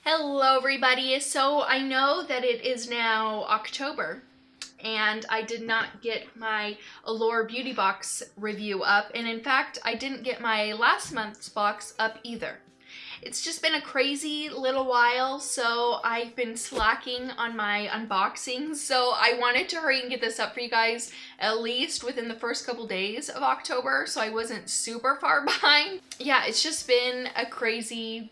Hello everybody. So I know that it is now October and I did not get my Allure Beauty Box review up, and in fact I didn't get my last month's box up either. It's just been a crazy little while, so I've been slacking on my unboxings, so I wanted to hurry and get this up for you guys at least within the first couple days of October so I wasn't super far behind. Yeah, it's just been a crazy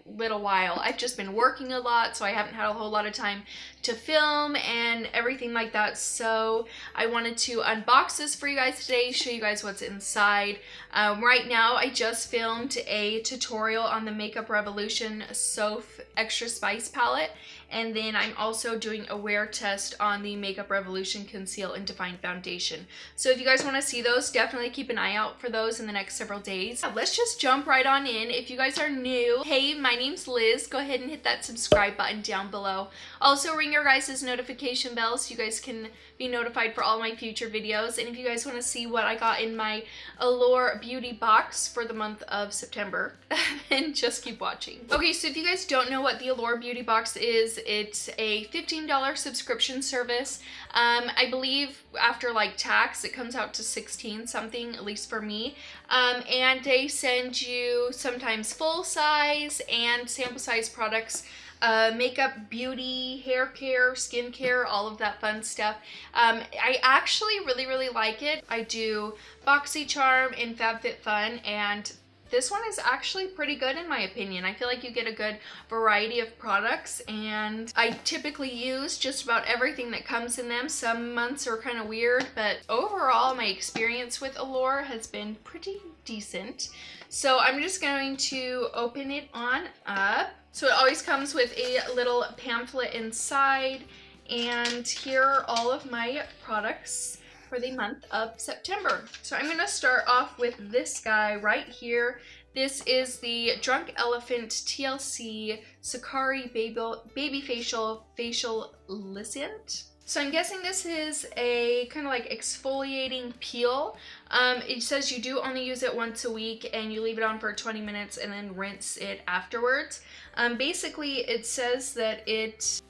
little while. I've just been working a lot, so I haven't had a whole lot of time to film and everything like that, so I wanted to unbox this for you guys today, show you guys what's inside. Right now I just filmed a tutorial on the Makeup Revolution Soph Extra Spice palette, and then I'm also doing a wear test on the Makeup Revolution Conceal and Define Foundation. So if you guys want to see those, definitely keep an eye out for those in the next several days. Let's just jump right on in. If you guys are new, hey, my name's Liz. Go ahead and hit that subscribe button down below. Also ring your guys' notification bell so you guys can be notified for all my future videos. And if you guys want to see what I got in my Allure Beauty Box for the month of September, then just keep watching. Okay, so if you guys don't know what the Allure Beauty Box is, it's a $15 subscription service. I believe after tax it comes out to 16 something, at least for me. And they send you sometimes full size and sample size products, makeup, beauty, hair care, skin care, all of that fun stuff. I actually really like it. I do BOXYCHARM and FABFITFUN, and this one is actually pretty good in my opinion. I feel like you get a good variety of products, and I typically use just about everything that comes in them. Some months are kind of weird, but overall my experience with Allure has been pretty decent. So I'm just going to open it on up. So it always comes with a little pamphlet inside, and here are all of my products for the month of September. So I'm gonna start off with this guy right here. This is the Drunk Elephant T.L.C. Sukari Babyfacial Facial Licent. So I'm guessing this is a kind of exfoliating peel. It says you do only use it once a week and you leave it on for 20 minutes and then rinse it afterwards. Basically it says that it's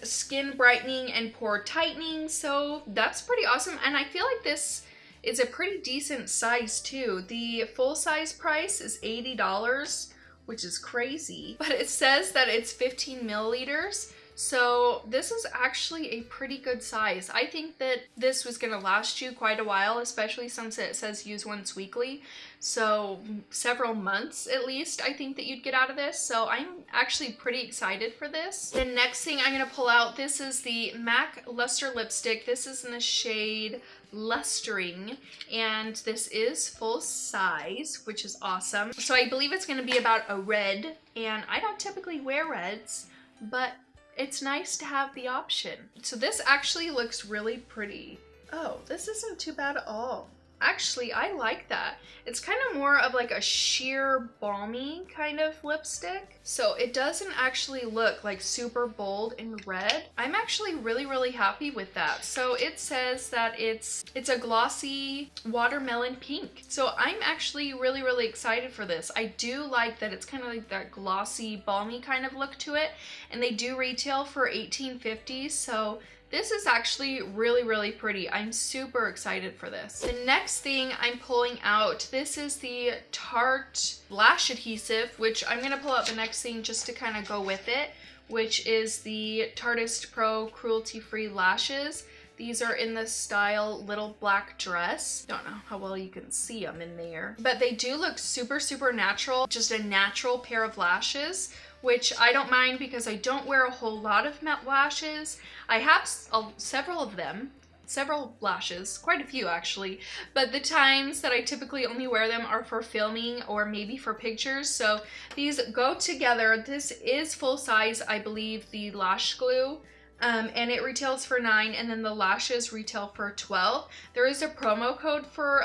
skin brightening and pore tightening, so that's pretty awesome. And I feel like this is a pretty decent size too. The full size price is $80, which is crazy, but it says that it's 15 milliliters. So this is actually a pretty good size. I think that this was gonna last you quite a while, especially since it says use once weekly. So several months at least I think that you'd get out of this. So I'm actually pretty excited for this. The next thing I'm gonna pull out, this is the MAC Luster Lipstick. This is in the shade Lustering, and this is full size, which is awesome. So I believe it's gonna be about a red, and I don't typically wear reds, but it's nice to have the option. So this actually looks really pretty. Oh, this isn't too bad at all. Actually, I like that. It's kind of more of like a sheer balmy kind of lipstick. So it doesn't actually look super bold and red. I'm actually really happy with that. So it says that it's a glossy watermelon pink. So I'm actually really excited for this. I do like that it's kind of like that glossy balmy kind of look to it, and they do retail for $18.50. So this is actually really pretty. I'm super excited for this. The next thing I'm pulling out, this is the Tarte Lash Adhesive, which I'm gonna pull out the next thing just to kind of go with it, which is the Tarteist Pro Cruelty Free Lashes. These are in the style Little Black Dress. Don't know how well you can see them in there, but they do look super natural. Just a natural pair of lashes, which I don't mind because I don't wear a whole lot of matte lashes. I have several of them, several lashes, quite a few actually, but the times that I typically only wear them are for filming or maybe for pictures, so these go together. This is full size, I believe, the lash glue. And it retails for $9, and then the lashes retail for $12. There is a promo code for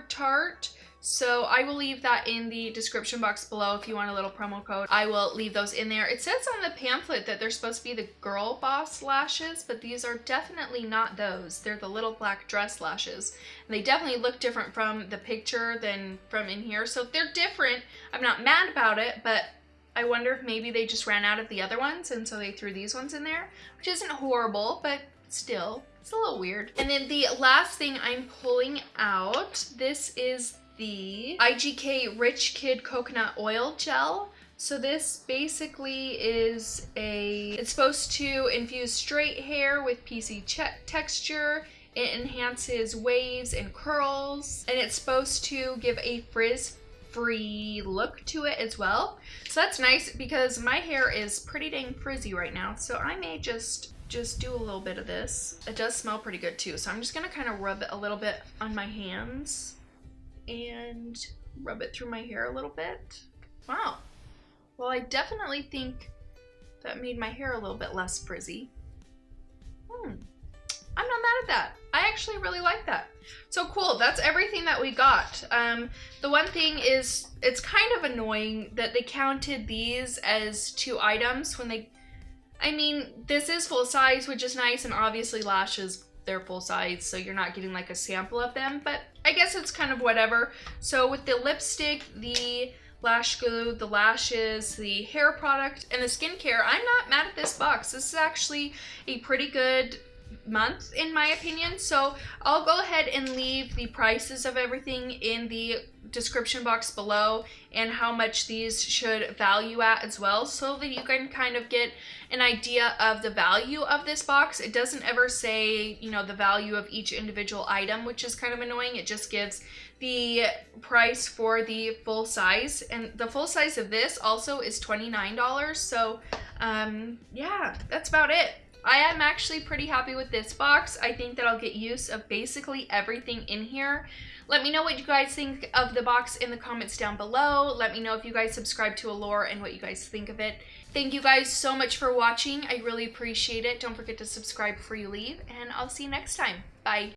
Tarte, so I will leave that in the description box below if you want a little promo code. I will leave those in there. It says on the pamphlet that they're supposed to be the Girl Boss lashes, but these are definitely not those. They're the Little Black Dress lashes. And they definitely look different from the picture than from in here, so they're different. I'm not mad about it, but I wonder if maybe they just ran out of the other ones and so they threw these ones in there, which isn't horrible, but still, it's a little weird. And then the last thing I'm pulling out, this is the IGK Rich Kid Coconut Oil Gel. So this basically is it's supposed to infuse straight hair with PC texture. It enhances waves and curls, and it's supposed to give a frizz-free look to it as well. So that's nice because my hair is pretty dang frizzy right now. So I may just do a little bit of this. It does smell pretty good too. So I'm just gonna kind of rub it a little bit on my hands and rub it through my hair a little bit. Wow. Well, I definitely think that made my hair a little bit less frizzy. I'm not mad at that. I actually really like that. So cool, that's everything that we got. The one thing is, it's kind of annoying that they counted these as 2 items when they, I mean, this is full size, which is nice, and obviously Lashes, they're full size, so you're not getting like a sample of them, but I guess it's kind of whatever. So with the lipstick, the lash glue, the lashes, the hair product, and the skincare, I'm not mad at this box. This is actually a pretty good month in my opinion. So I'll go ahead and leave the prices of everything in the description box below and how much these should value at as well, so that you can kind of get an idea of the value of this box. It doesn't ever say, you know, the value of each individual item, which is kind of annoying. It just gives the price for the full size, and the full size of this also is $29. So yeah, that's about it. I am actually pretty happy with this box. I think that I'll get use of basically everything in here. Let me know what you guys think of the box in the comments down below. Let me know if you guys subscribe to Allure and what you guys think of it. Thank you guys so much for watching. I really appreciate it. Don't forget to subscribe before you leave, and I'll see you next time. Bye.